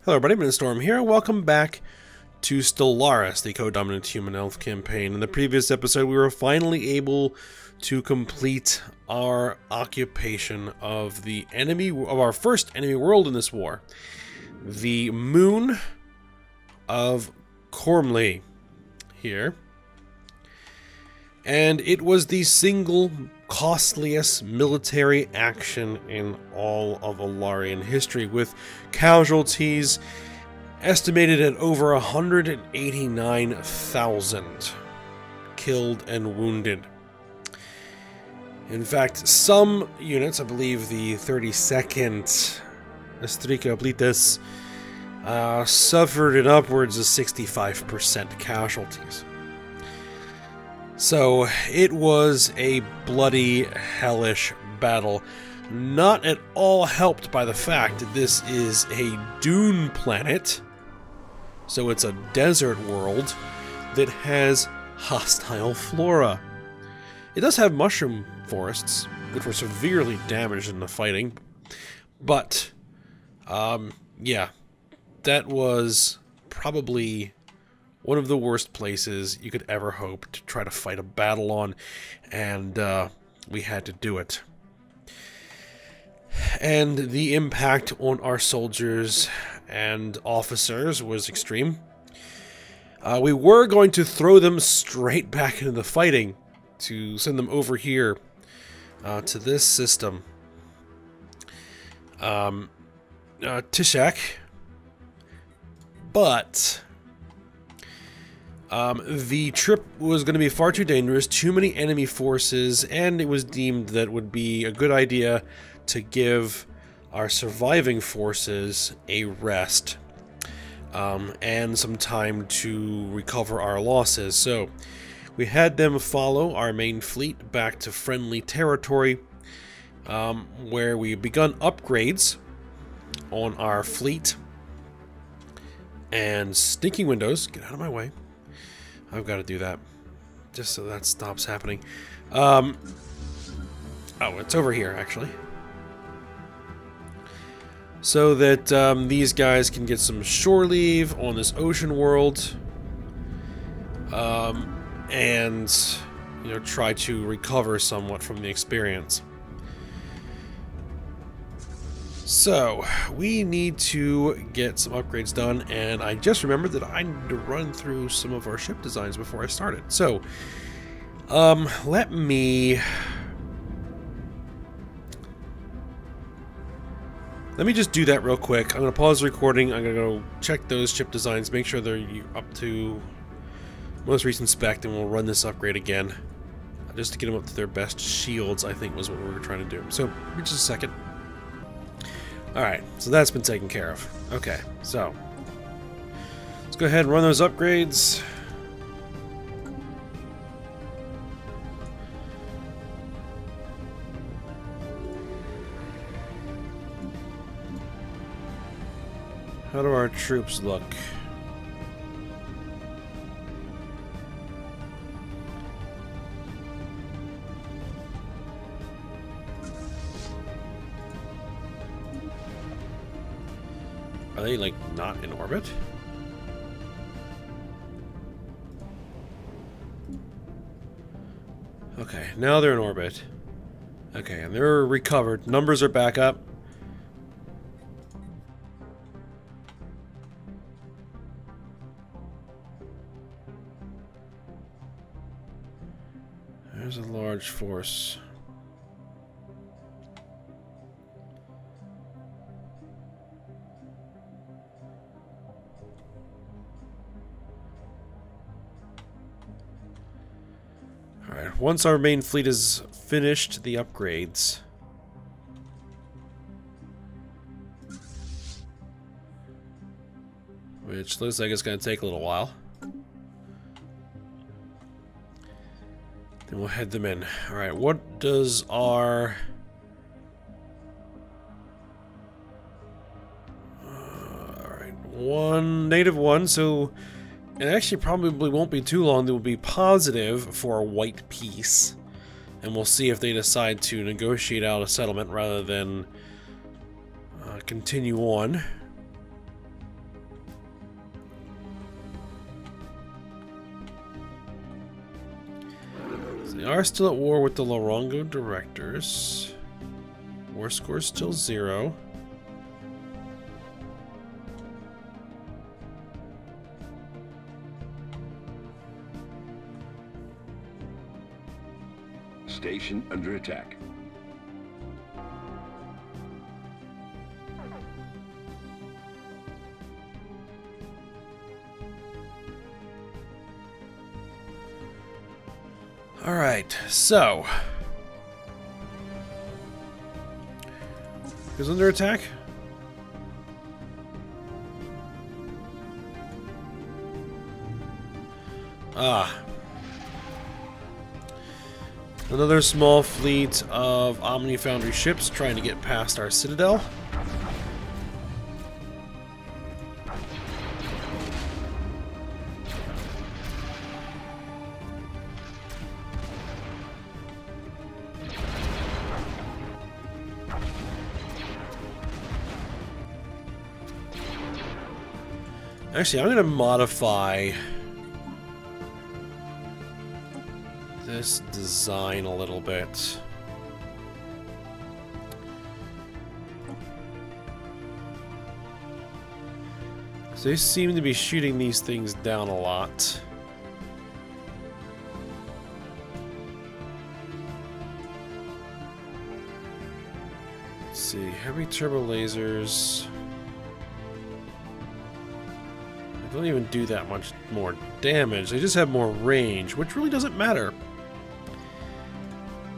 Hello everybody, Storm here. Welcome back to Stellaris, the co-dominant human elf campaign. In the previous episode, we were finally able to complete our occupation of the enemy, of our first enemy world in this war. The moon of Cormley here. And it was the single costliest military action in all of Alarian history, with casualties estimated at over 189,000 killed and wounded. In fact, some units, I believe the 32nd Estrica Oblitas, suffered in upwards of 65% casualties. So, it was a bloody, hellish battle, not at all helped by the fact that this is a dune planet, so it's a desert world that has hostile flora. It does have mushroom forests, which were severely damaged in the fighting, but, yeah, that was probably one of the worst places you could ever hope to try to fight a battle on, and we had to do it. And the impact on our soldiers and officers was extreme. We were going to throw them straight back into the fighting, to send them over here to this system. Tishak. But the trip was going to be far too dangerous, too many enemy forces, and it was deemed that it would be a good idea to give our surviving forces a rest and some time to recover our losses. So we had them follow our main fleet back to friendly territory, where we begun upgrades on our fleet. And stinking windows, get out of my way. I've got to do that, just so that stops happening. Oh, it's over here, actually. So that these guys can get some shore leave on this ocean world. And, you know, try to recover somewhat from the experience. So, we need to get some upgrades done, and I just remembered that I need to run through some of our ship designs before I started. So, let me just do that real quick. I'm going to pause the recording, I'm going to go check those ship designs, make sure they're up to most recent spec, and we'll run this upgrade again. Just to get them up to their best shields, I think was what we were trying to do. So, give me just a second. Alright, so that's been taken care of. Okay, so let's go ahead and run those upgrades. How do our troops look? Are they, like, not in orbit? Okay, now they're in orbit. Okay, and they're recovered. Numbers are back up. There's a large force. Alright, once our main fleet is finished the upgrades, which looks like it's going to take a little while, then we'll head them in. Alright, what does our alright, native one, so it actually probably won't be too long. They will be positive for a white peace. And we'll see if they decide to negotiate out a settlement rather than continue on. We are still at war with the Lorongo directors. War score is still 0. Station under attack. All right, so who's under attack? Another small fleet of Omni Foundry ships trying to get past our citadel. Actually, I'm going to modify this design a little bit. So they seem to be shooting these things down a lot. Let's see, heavy turbo lasers. They don't even do that much more damage. They just have more range, which really doesn't matter.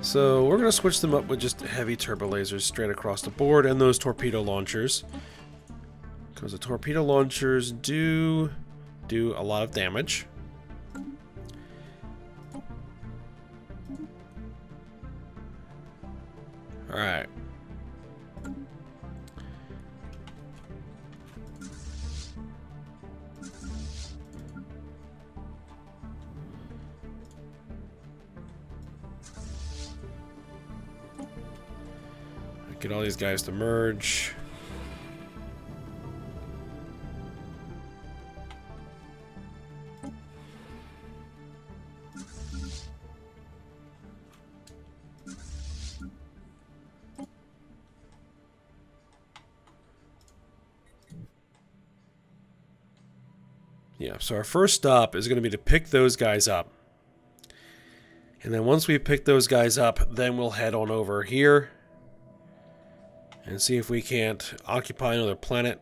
So we're going to switch them up with just heavy turbo lasers straight across the board and those torpedo launchers. Because the torpedo launchers do a lot of damage. Alright. Get all these guys to merge. Yeah, so our first stop is going to be to pick those guys up. And then once we pick those guys up, then we'll head on over here and see if we can't occupy another planet.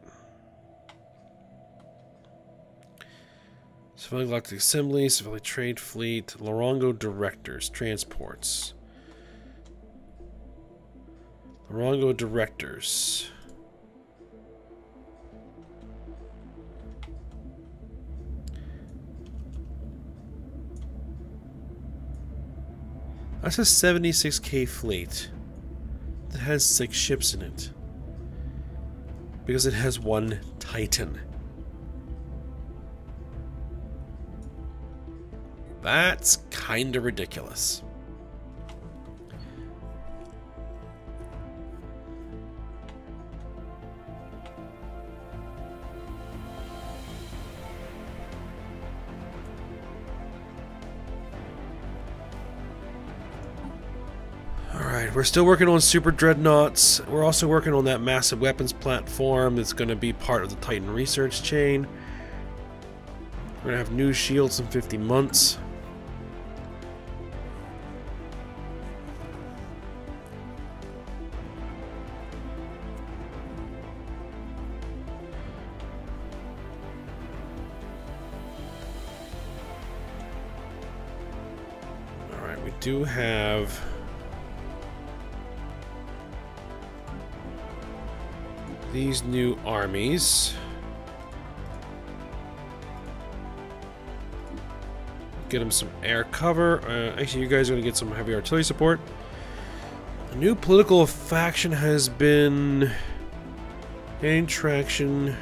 Civilian Galactic Assembly, Civilian Trade Fleet, Lorongo Directors, Transports. Lorongo Directors. That's a 76k fleet. It has 6 ships in it. Because it has 1 Titan. That's kinda ridiculous. We're still working on super dreadnoughts. We're also working on that massive weapons platform that's going to be part of the Titan research chain. We're going to have new shields in 50 months. Alright, we do have these new armies. Get them some air cover. Actually, you guys are going to get some heavy artillery support. A new political faction has been gaining traction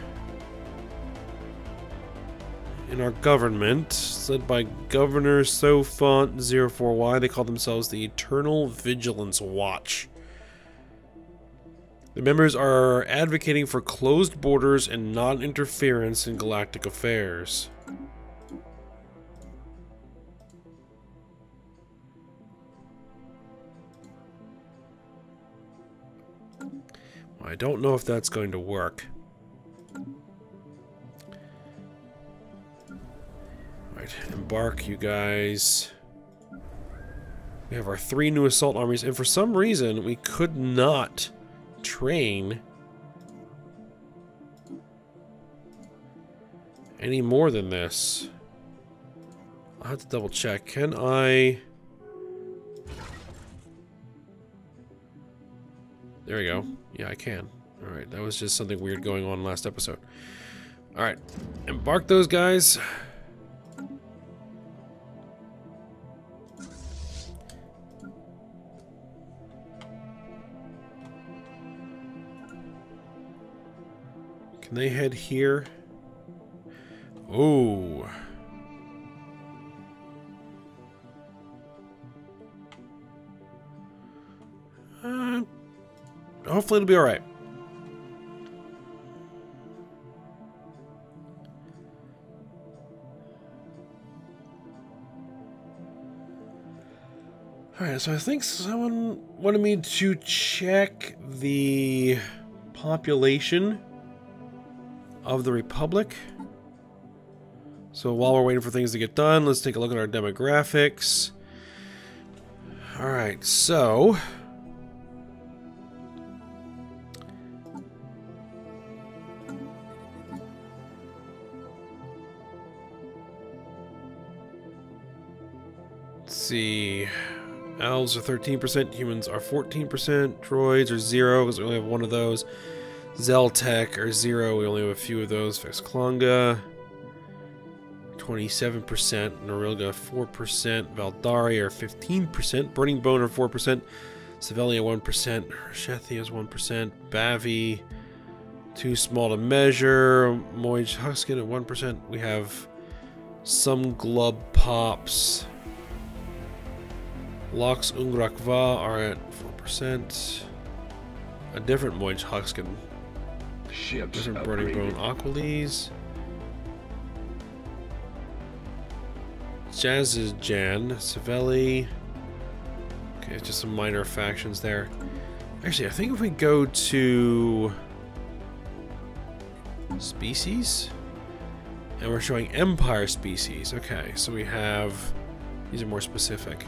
in our government. It's led by Governor Sofont04Y. They call themselves the Eternal Vigilance Watch. The members are advocating for closed borders and non-interference in galactic affairs. I don't know if that's going to work. Right, embark, you guys. We have our 3 new assault armies, and for some reason, we could not train any more than this. I'll have to double check. Can I... There we go. Yeah, I can. Alright, that was just something weird going on last episode. Alright, embark those guys. Can they head here? Oh. Hopefully it'll be alright. Alright, so I think someone wanted me to check the population of the Republic. So while we're waiting for things to get done, let's take a look at our demographics. Alright, so... let's see... Elves are 13%, humans are 14%, droids are 0 because we only have one of those. Zeltech are 0, we only have a few of those. Vexklanga 27%, Norilga 4%, Valdari are 15%, Burning Bone are 4%, Sevelia 1%, Shethi is 1%, Bavi too small to measure, Moij Huskin at 1%. We have some Glub pops. Lox Ungrakva are at 4%. A different Moij Huskin. Different Burning Bone Aquilese. Jazizjan, Savelli. Okay, just some minor factions there. Actually, I think if we go to species, and we're showing Empire species. Okay, so we have, these are more specific.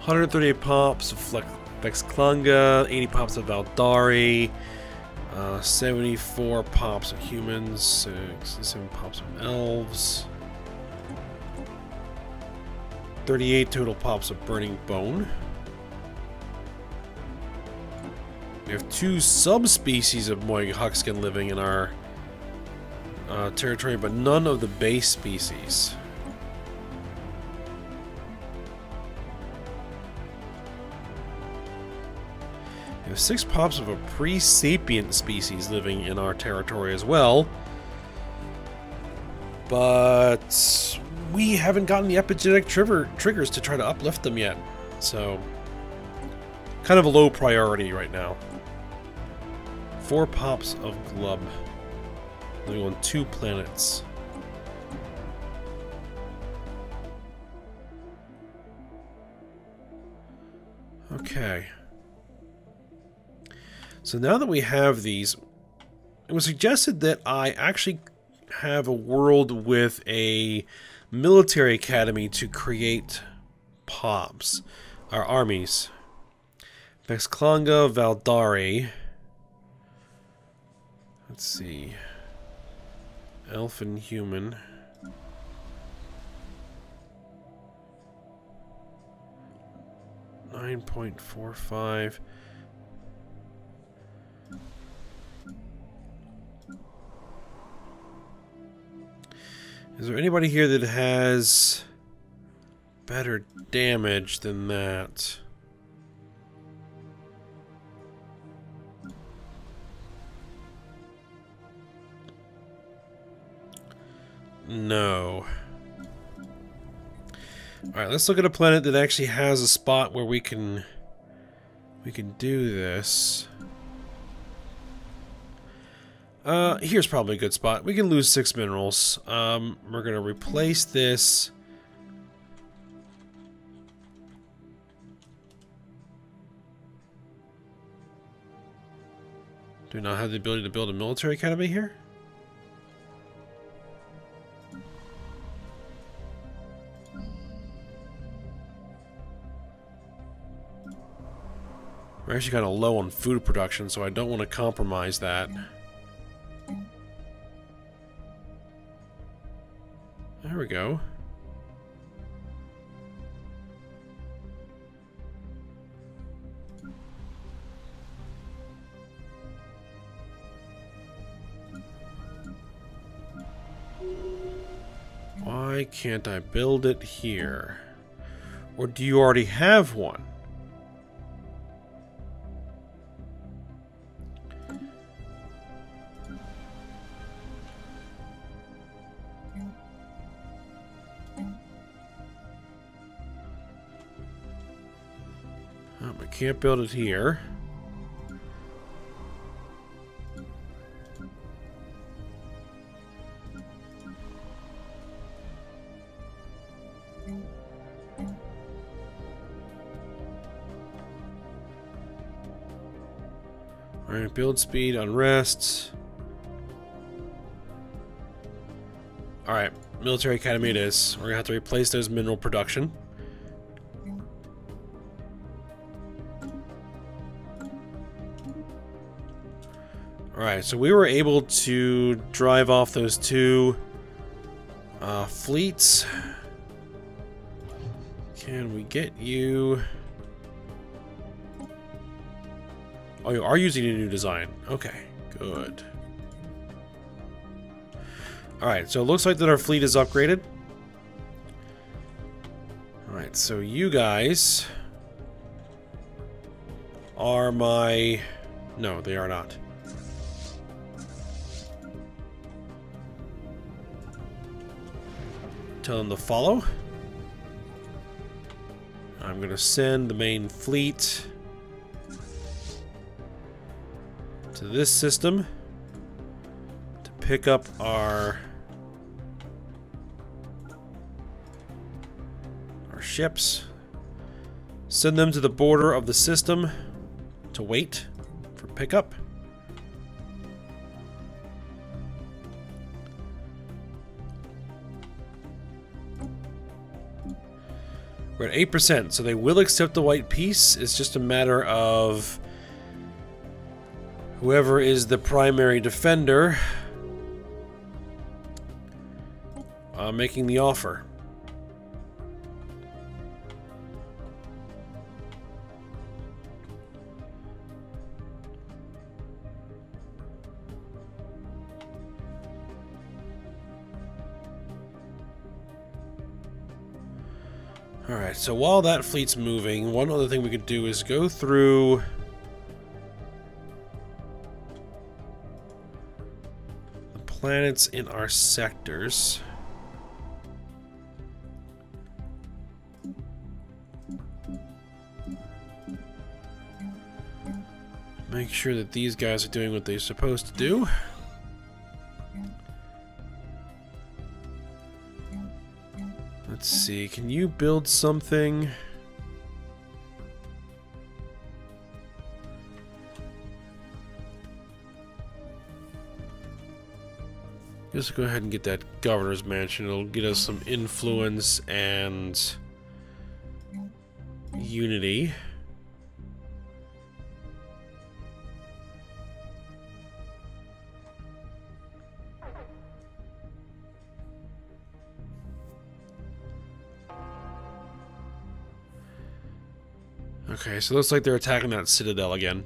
$138 pops of Vexklanga, 80 pops of Valdari, 74 pops of humans, 67 pops of elves, 38 total pops of Burning Bone. We have 2 subspecies of Moij Huskin living in our territory, but none of the base species. We have 6 pops of a pre-sapient species living in our territory as well. But we haven't gotten the epigenetic triggers to try to uplift them yet. So, kind of a low priority right now. 4 pops of Glub living on 2 planets. Okay. So now that we have these, it was suggested that I actually have a world with a military academy to create pops, our armies. Vexklanga, Valdari. Let's see. Elf and human. $9.45. Is there anybody here that has better damage than that? No. Alright, let's look at a planet that actually has a spot where we can do this. Here's probably a good spot. We can lose 6 minerals. We're gonna replace this Do we not have the ability to build a military academy here? We're actually kind of low on food production, so I don't want to compromise that. There we go. Why can't I build it here? Or do you already have one? I can't build it here. Alright, build speed, unrest. Alright, military academy it is. We're gonna have to replace those mineral production. Alright, so we were able to drive off those two fleets. Can we get you... Oh, you are using a new design. Okay, good. Alright, so it looks like that our fleet is upgraded. Alright, so you guys are my... No, they are not. Tell them to follow. I'm going to send the main fleet to this system to pick up our ships. Send them to the border of the system to wait for pickup. We're at 8%, so they will accept the white piece. It's just a matter of whoever is the primary defender making the offer. Alright, so while that fleet's moving, one other thing we could do is go through the planets in our sectors. Make sure that these guys are doing what they're supposed to do. Let's see, can you build something? Just go ahead and get that governor's mansion. It'll get us some influence and unity. Okay, so it looks like they're attacking that citadel again.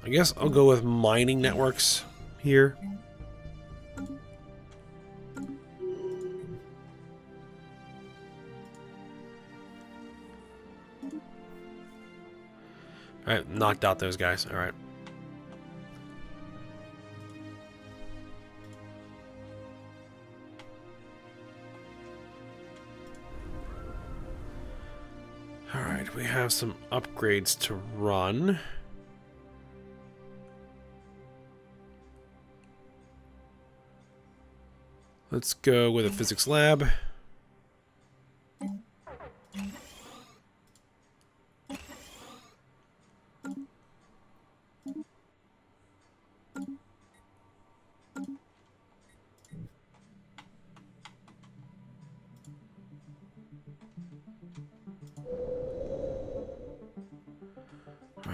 I guess I'll go with mining networks here. Alright, knocked out those guys. Alright. Alright, we have some upgrades to run. Let's go with a physics lab.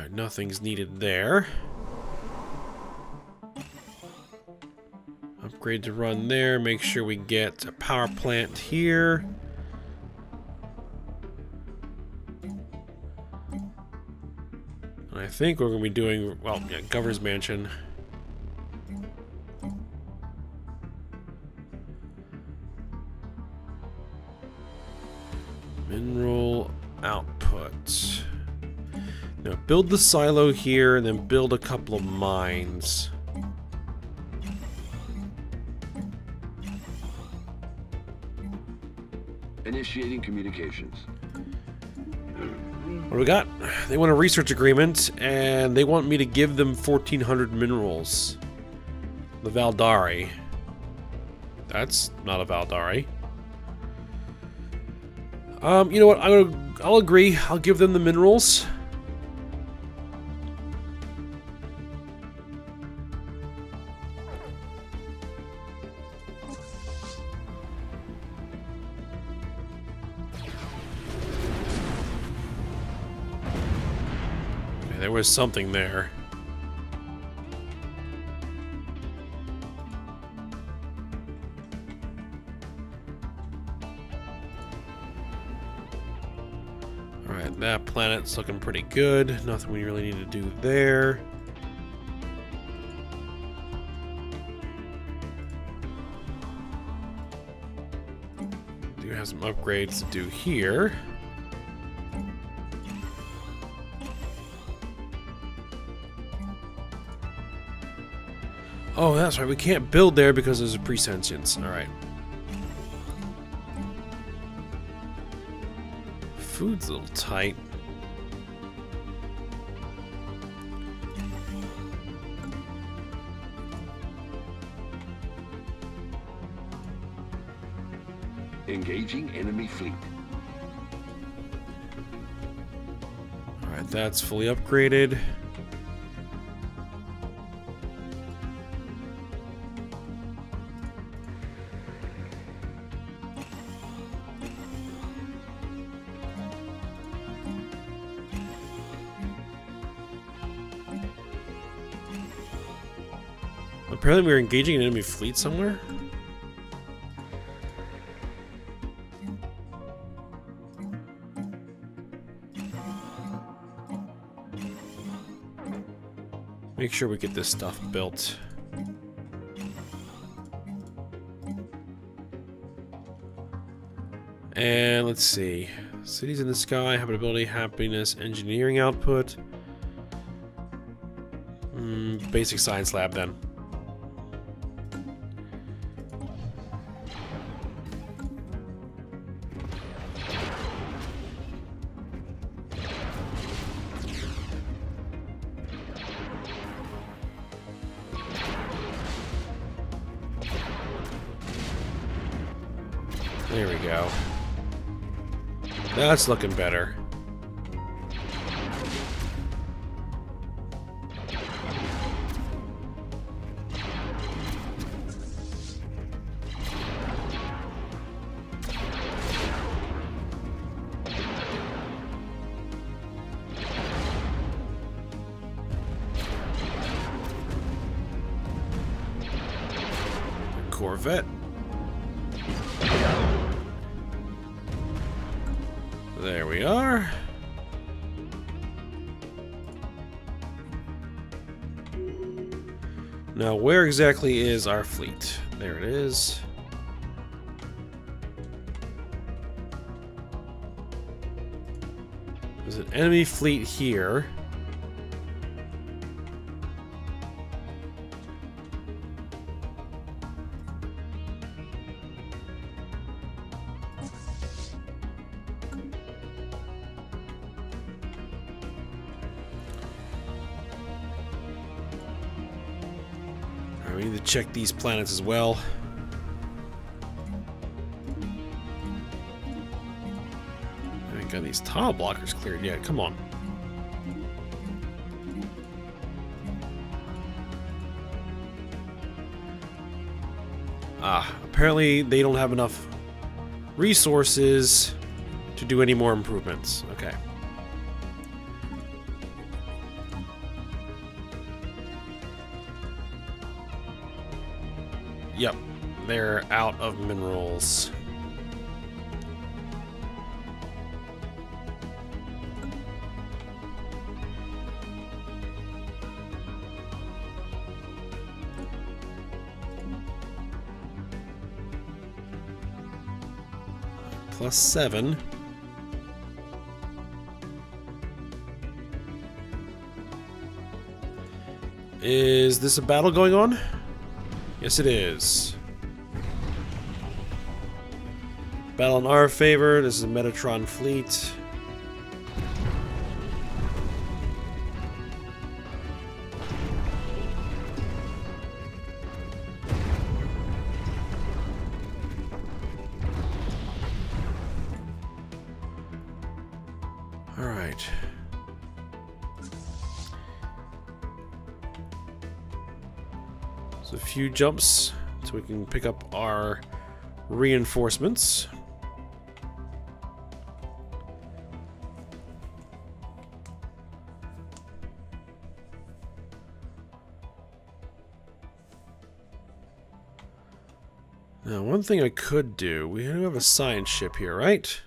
Alright, nothing's needed there. Upgrade to run there. Make sure we get a power plant here. And I think we're going to be doing, well, yeah, Governor's Mansion. Mineral output. Now build the silo here and then build a couple of mines. Initiating communications. What do we got? They want a research agreement and they want me to give them 1,400 minerals. The Valdari. That's not a Valdari. You know what? I'll agree. I'll give them the minerals. Okay, there was something there. Alright, that planet's looking pretty good. Nothing we really need to do there. Do have some upgrades to do here. Oh, that's right. We can't build there because there's a presentience. Alright. Food's a little tight. Engaging enemy fleet. Alright, that's fully upgraded. Apparently we're engaging an enemy fleet somewhere. Make sure we get this stuff built. And let's see. Cities in the sky, habitability, happiness, engineering output. Basic science lab then. There we go. That's looking better. Corvette. There we are. Now, where exactly is our fleet? There it is. There's an enemy fleet here. We need to check these planets as well. I ain't got these tile blockers cleared yet. Come on. Apparently they don't have enough resources to do any more improvements. Okay. they're out of minerals. +7. Is this a battle going on? Yes, it is. Battle in our favor. This is a Metatron fleet. All right. So a few jumps so we can pick up our reinforcements. Now, one thing I could do, we do have a science ship here, right?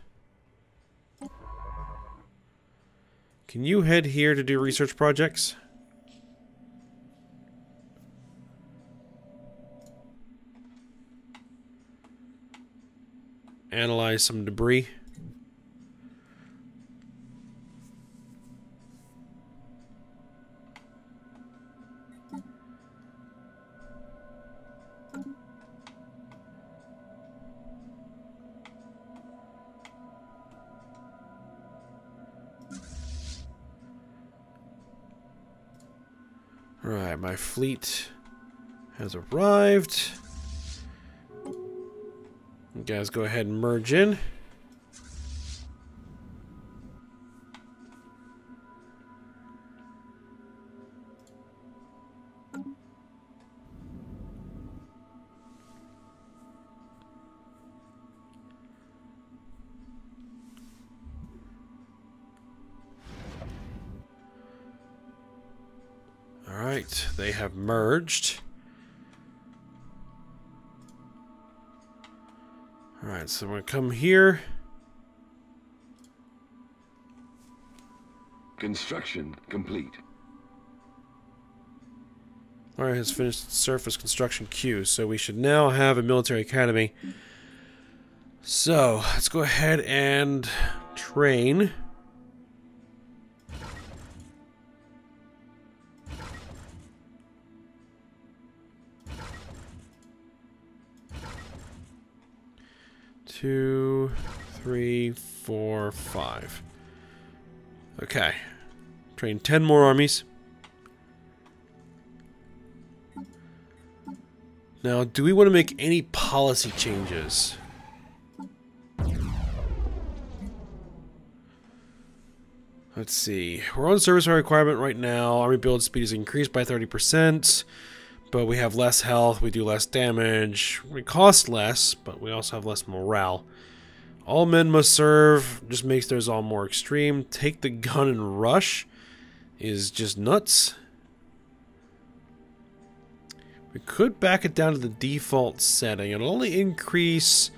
Can you head here to do research projects? Analyze some debris. Alright, my fleet has arrived. You guys go ahead and merge in. Alright, they have merged. Alright, so we're going to come here. Construction complete. Alright, has finished surface construction queue, so we should now have a military academy. So, let's go ahead and train. Two, 3, 4, 5. Okay. Train 10 more armies. Now, do we want to make any policy changes? Let's see. We're on service requirement right now. Army build speed is increased by 30%. But we have less health, we do less damage, we cost less, but we also have less morale. All men must serve, just makes theirs all more extreme. Take the gun and rush is just nuts. We could back it down to the default setting. It'll only increase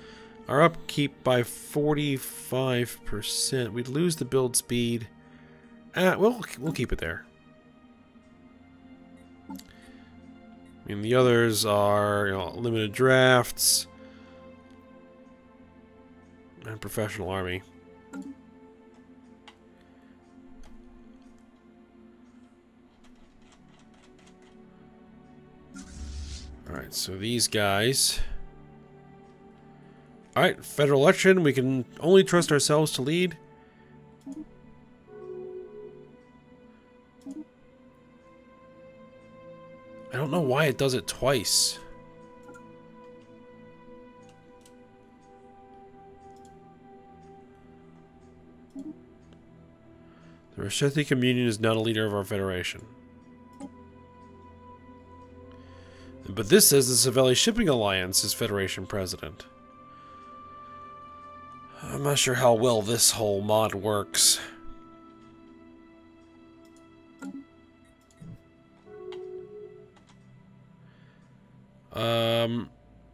our upkeep by 45%. We'd lose the build speed. We'll keep it there. And the others are, you know, limited drafts and professional army. Alright, so these guys. Alright, federal election. We can only trust ourselves to lead. I don't know why it does it twice. The Rashethi Communion is not a leader of our federation. But this says the Saveli Shipping Alliance is Federation President. I'm not sure how well this whole mod works.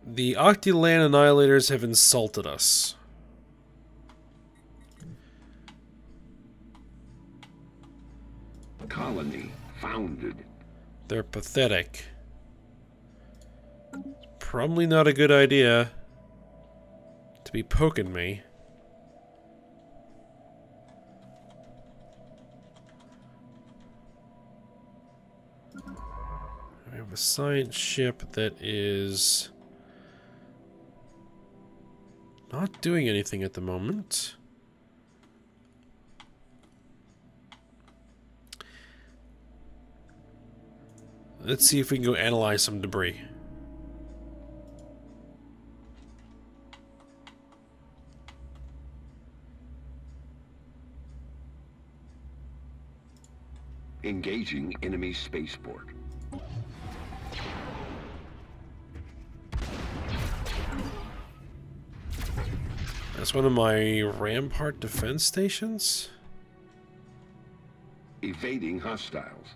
The Octilan Annihilators have insulted us. Colony founded. They're pathetic. Probably not a good idea to be poking me. We have a science ship that is not doing anything at the moment. Let's see if we can go analyze some debris. Engaging enemy spaceport. That's one of my Rampart defense stations? Evading hostiles.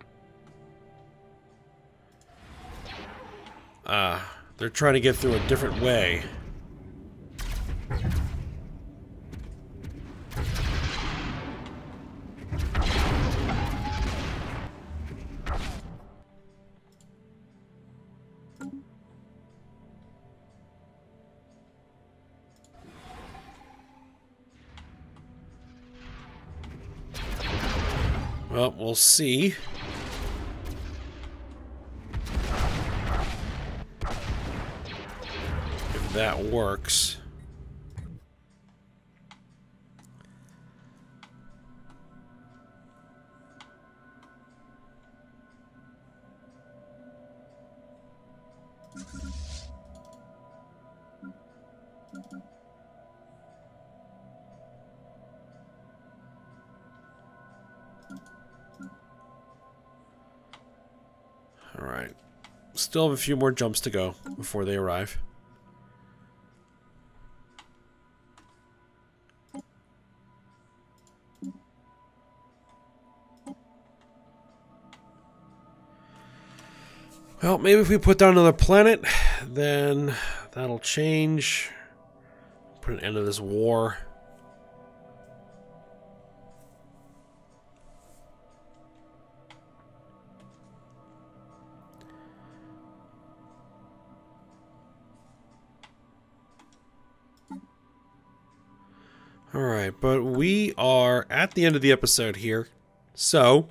Ah, they're trying to get through a different way. Well, we'll see. If that works. Alright. Still have a few more jumps to go before they arrive. Well, maybe if we put down another planet, then that'll change. Put an end to this war. Alright, but we are at the end of the episode here. So,